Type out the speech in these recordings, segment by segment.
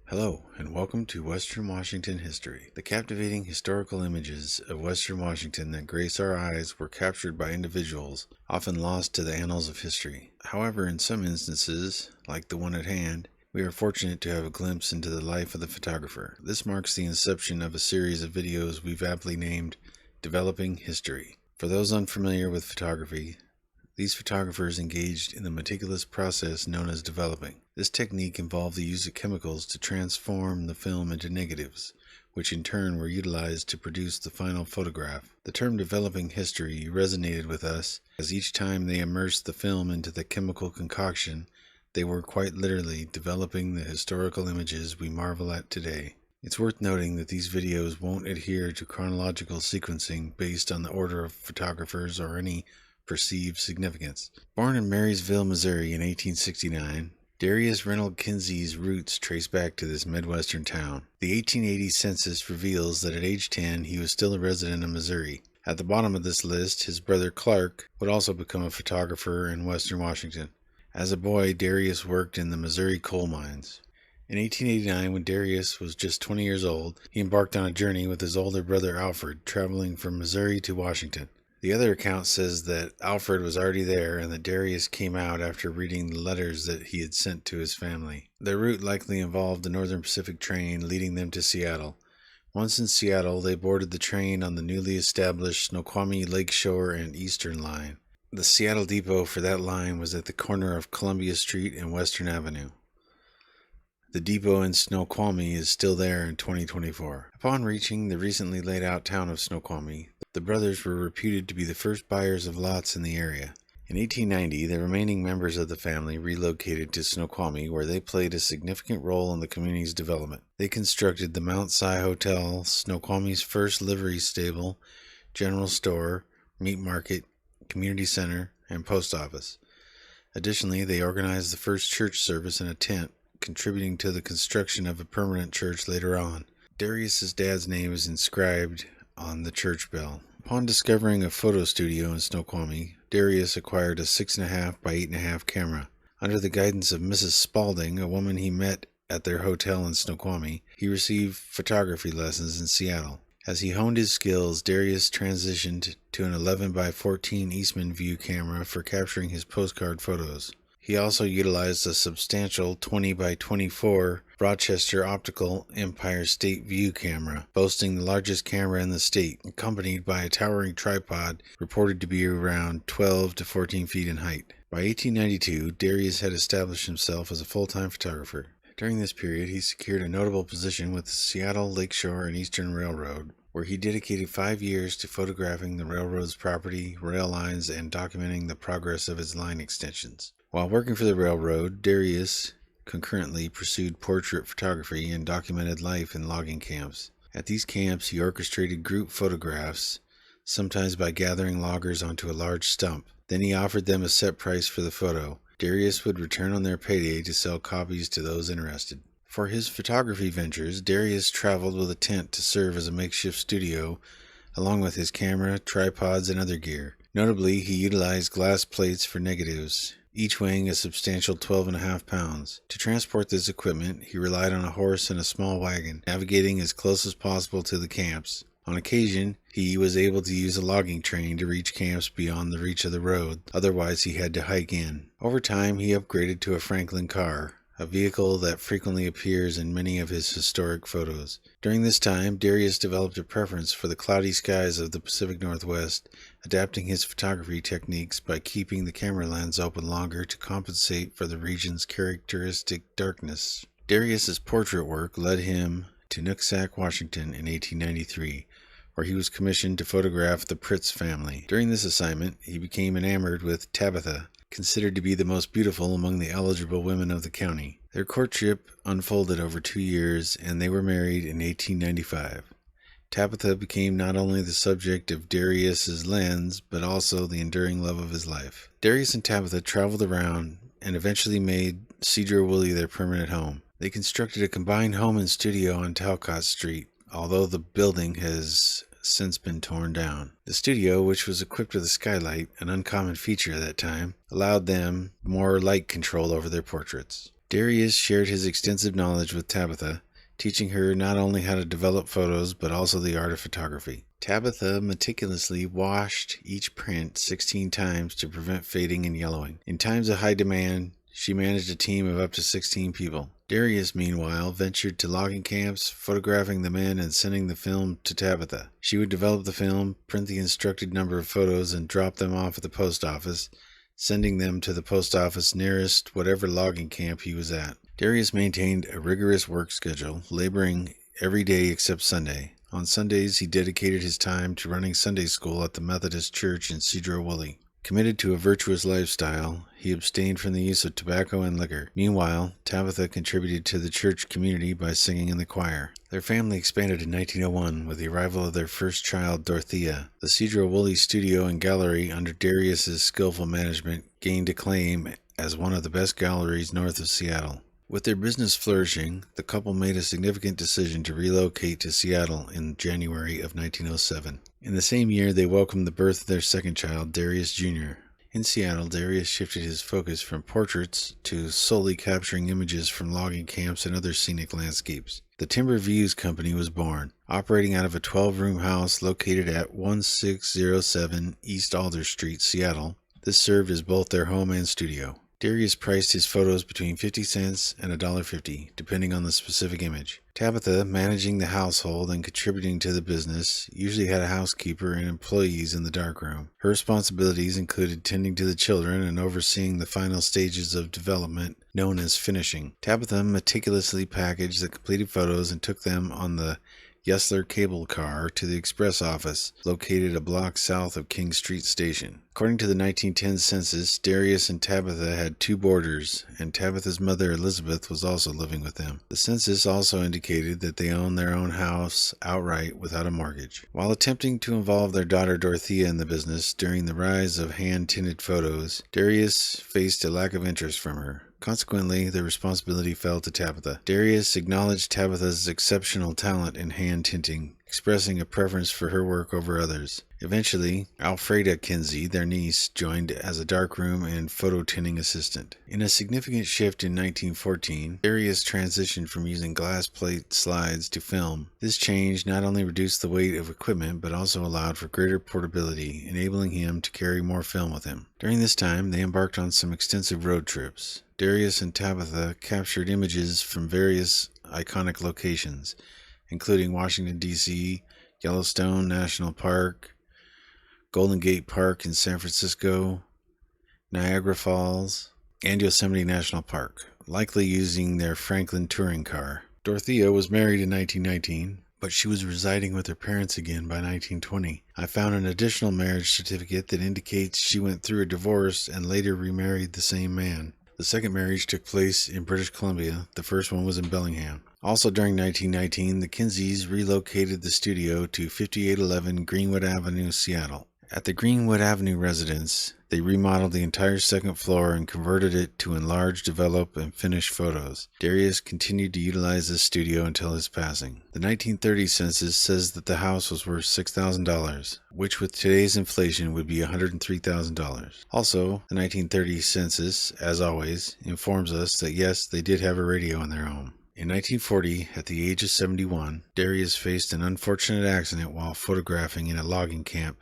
Hello, and welcome to Western Washington History. The captivating historical images of Western Washington that grace our eyes were captured by individuals, often lost to the annals of history. However, in some instances, like the one at hand, we are fortunate to have a glimpse into the life of the photographer. This marks the inception of a series of videos we've aptly named Developing History. For those unfamiliar with photography, these photographers engaged in the meticulous process known as developing. This technique involved the use of chemicals to transform the film into negatives, which in turn were utilized to produce the final photograph. The term developing history resonated with us, as each time they immersed the film into the chemical concoction, they were quite literally developing the historical images we marvel at today. It's worth noting that these videos won't adhere to chronological sequencing based on the order of photographers or any perceived significance. Born in Marysville, Missouri in 1869, Darius Reynolds Kinsey's roots trace back to this Midwestern town. The 1880 census reveals that at age 10 he was still a resident of Missouri. At the bottom of this list, his brother Clark would also become a photographer in Western Washington. As a boy, Darius worked in the Missouri coal mines. In 1889, when Darius was just 20 years old, he embarked on a journey with his older brother Alfred, traveling from Missouri to Washington. The other account says that Alfred was already there and that Darius came out after reading the letters that he had sent to his family. Their route likely involved the Northern Pacific train leading them to Seattle. Once in Seattle, they boarded the train on the newly established Snoqualmie Lakeshore and Eastern Line. The Seattle depot for that line was at the corner of Columbia Street and Western Avenue. The depot in Snoqualmie is still there in 2024. Upon reaching the recently laid out town of Snoqualmie, the brothers were reputed to be the first buyers of lots in the area. In 1890, the remaining members of the family relocated to Snoqualmie, where they played a significant role in the community's development. They constructed the Mount Si Hotel, Snoqualmie's first livery stable, general store, meat market, community center, and post office. Additionally, they organized the first church service in a tent, contributing to the construction of a permanent church later on. Darius's dad's name is inscribed on the church bell. Upon discovering a photo studio in Snoqualmie, Darius acquired a 6.5 by 8.5 camera. Under the guidance of Mrs. Spaulding, a woman he met at their hotel in Snoqualmie, he received photography lessons in Seattle. As he honed his skills, Darius transitioned to an 11 by 14 Eastman View camera for capturing his postcard photos. He also utilized a substantial 20 by 24 Rochester Optical Empire State View camera, boasting the largest camera in the state, accompanied by a towering tripod reported to be around 12 to 14 feet in height. By 1892, Darius had established himself as a full-time photographer. During this period, he secured a notable position with the Seattle Lakeshore and Eastern Railroad, where he dedicated 5 years to photographing the railroad's property, rail lines, and documenting the progress of its line extensions. While working for the railroad, Darius concurrently pursued portrait photography and documented life in logging camps. At these camps, he orchestrated group photographs, sometimes by gathering loggers onto a large stump. Then he offered them a set price for the photo. Darius would return on their payday to sell copies to those interested. For his photography ventures, Darius traveled with a tent to serve as a makeshift studio, along with his camera, tripods, and other gear. Notably, he utilized glass plates for negatives, each weighing a substantial 12.5 pounds. To transport this equipment, he relied on a horse and a small wagon, navigating as close as possible to the camps. On occasion, he was able to use a logging train to reach camps beyond the reach of the road, otherwise he had to hike in. Over time, he upgraded to a Franklin car, a vehicle that frequently appears in many of his historic photos. During this time, Darius developed a preference for the cloudy skies of the Pacific Northwest, adapting his photography techniques by keeping the camera lens open longer to compensate for the region's characteristic darkness. Darius's portrait work led him to Nooksack, Washington in 1893, where he was commissioned to photograph the Pritz family. During this assignment, he became enamored with Tabitha, considered to be the most beautiful among the eligible women of the county. Their courtship unfolded over 2 years, and they were married in 1895. Tabitha became not only the subject of Darius's lens, but also the enduring love of his life. Darius and Tabitha traveled around and eventually made Cedar Woolley their permanent home. They constructed a combined home and studio on Talcott Street, although the building has since been torn down. The studio, which was equipped with a skylight, an uncommon feature at that time, allowed them more light control over their portraits. Darius shared his extensive knowledge with Tabitha, teaching her not only how to develop photos but also the art of photography. Tabitha meticulously washed each print 16 times to prevent fading and yellowing. In times of high demand, she managed a team of up to 16 people. Darius, meanwhile, ventured to logging camps, photographing the men and sending the film to Tabitha. She would develop the film, print the instructed number of photos, and drop them off at the post office, sending them to the post office nearest whatever logging camp he was at. Darius maintained a rigorous work schedule, laboring every day except Sunday. On Sundays, he dedicated his time to running Sunday school at the Methodist Church in Cedar-Woolley. Committed to a virtuous lifestyle, he abstained from the use of tobacco and liquor. Meanwhile, Tabitha contributed to the church community by singing in the choir. Their family expanded in 1901 with the arrival of their first child, Dorothea. The Cedar-Woolley studio and gallery, under Darius's skillful management, gained acclaim as one of the best galleries north of Seattle. With their business flourishing, the couple made a significant decision to relocate to Seattle in January of 1907. In the same year, they welcomed the birth of their second child, Darius Jr. In Seattle, Darius shifted his focus from portraits to solely capturing images from logging camps and other scenic landscapes. The Timber Views Company was born, operating out of a 12-room house located at 1607 East Alder Street, Seattle. This served as both their home and studio. Darius priced his photos between 50 cents and $1.50, depending on the specific image. Tabitha, managing the household and contributing to the business, usually had a housekeeper and employees in the darkroom. Her responsibilities included tending to the children and overseeing the final stages of development, known as finishing. Tabitha meticulously packaged the completed photos and took them on the Yesler cable car to the express office, located a block south of King Street Station. According to the 1910 census, Darius and Tabitha had 2 boarders, and Tabitha's mother Elizabeth was also living with them. The census also indicated that they owned their own house outright without a mortgage. While attempting to involve their daughter Dorothea in the business during the rise of hand-tinted photos, Darius faced a lack of interest from her. Consequently, the responsibility fell to Tabitha. Darius acknowledged Tabitha's exceptional talent in hand tinting, expressing a preference for her work over others. Eventually, Alfreda Kinsey, their niece, joined as a darkroom and photo tinting assistant. In a significant shift in 1914, Darius transitioned from using glass plate slides to film. This change not only reduced the weight of equipment, but also allowed for greater portability, enabling him to carry more film with him. During this time, they embarked on some extensive road trips. Darius and Tabitha captured images from various iconic locations, including Washington, D.C., Yellowstone National Park, Golden Gate Park in San Francisco, Niagara Falls, and Yosemite National Park, likely using their Franklin touring car. Dorothea was married in 1919, but she was residing with her parents again by 1920. I found an additional marriage certificate that indicates she went through a divorce and later remarried the same man. The second marriage took place in British Columbia. The first one was in Bellingham. Also during 1919, the Kinseys relocated the studio to 5811 Greenwood Avenue, Seattle. At the Greenwood Avenue residence, they remodeled the entire second floor and converted it to enlarge, develop, and finish photos. Darius continued to utilize this studio until his passing. The 1930 census says that the house was worth $6,000, which with today's inflation would be $103,000. Also, the 1930 census, as always, informs us that yes, they did have a radio in their home. In 1940, at the age of 71, Darius faced an unfortunate accident while photographing in a logging camp,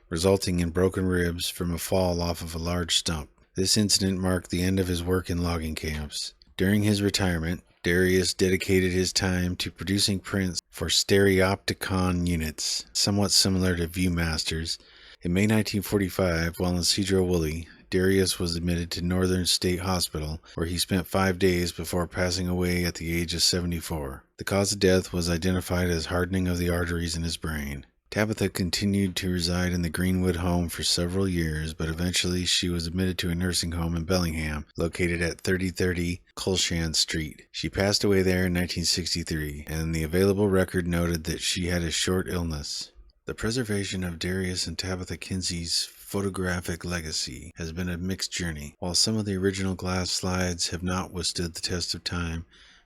resulting in broken ribs from a fall off of a large stump. This incident marked the end of his work in logging camps. During his retirement, Darius dedicated his time to producing prints for stereopticon units, somewhat similar to Viewmasters. In May 1945, while in Cedar-Woolley, Darius was admitted to Northern State Hospital, where he spent 5 days before passing away at the age of 74. The cause of death was identified as hardening of the arteries in his brain. Tabitha continued to reside in the Greenwood home for several years, but eventually she was admitted to a nursing home in Bellingham, located at 3030 Colshan Street. She passed away there in 1963, and the available record noted that she had a short illness. The preservation of Darius and Tabitha Kinsey's photographic legacy has been a mixed journey. While some of the original glass slides have not withstood the test of time,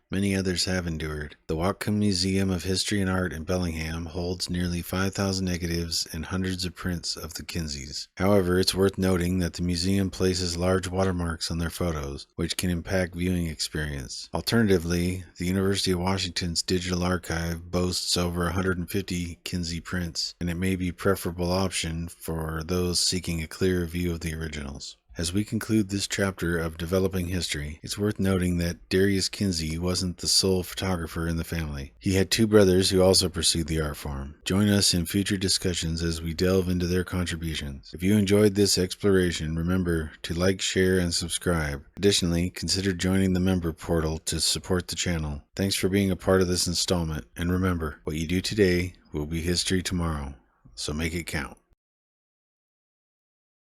Many others have endured. The Whatcom Museum of History and Art in Bellingham holds nearly 5,000 negatives and hundreds of prints of the Kinseys. However, it's worth noting that the museum places large watermarks on their photos, which can impact viewing experience. Alternatively, the University of Washington's Digital Archive boasts over 150 Kinsey prints, and it may be a preferable option for those seeking a clearer view of the originals. As we conclude this chapter of developing history, it's worth noting that Darius Kinsey wasn't the sole photographer in the family. He had two brothers who also pursued the art form. Join us in future discussions as we delve into their contributions. If you enjoyed this exploration, remember to like, share, and subscribe. Additionally, consider joining the member portal to support the channel. Thanks for being a part of this installment, and remember, what you do today will be history tomorrow, so make it count.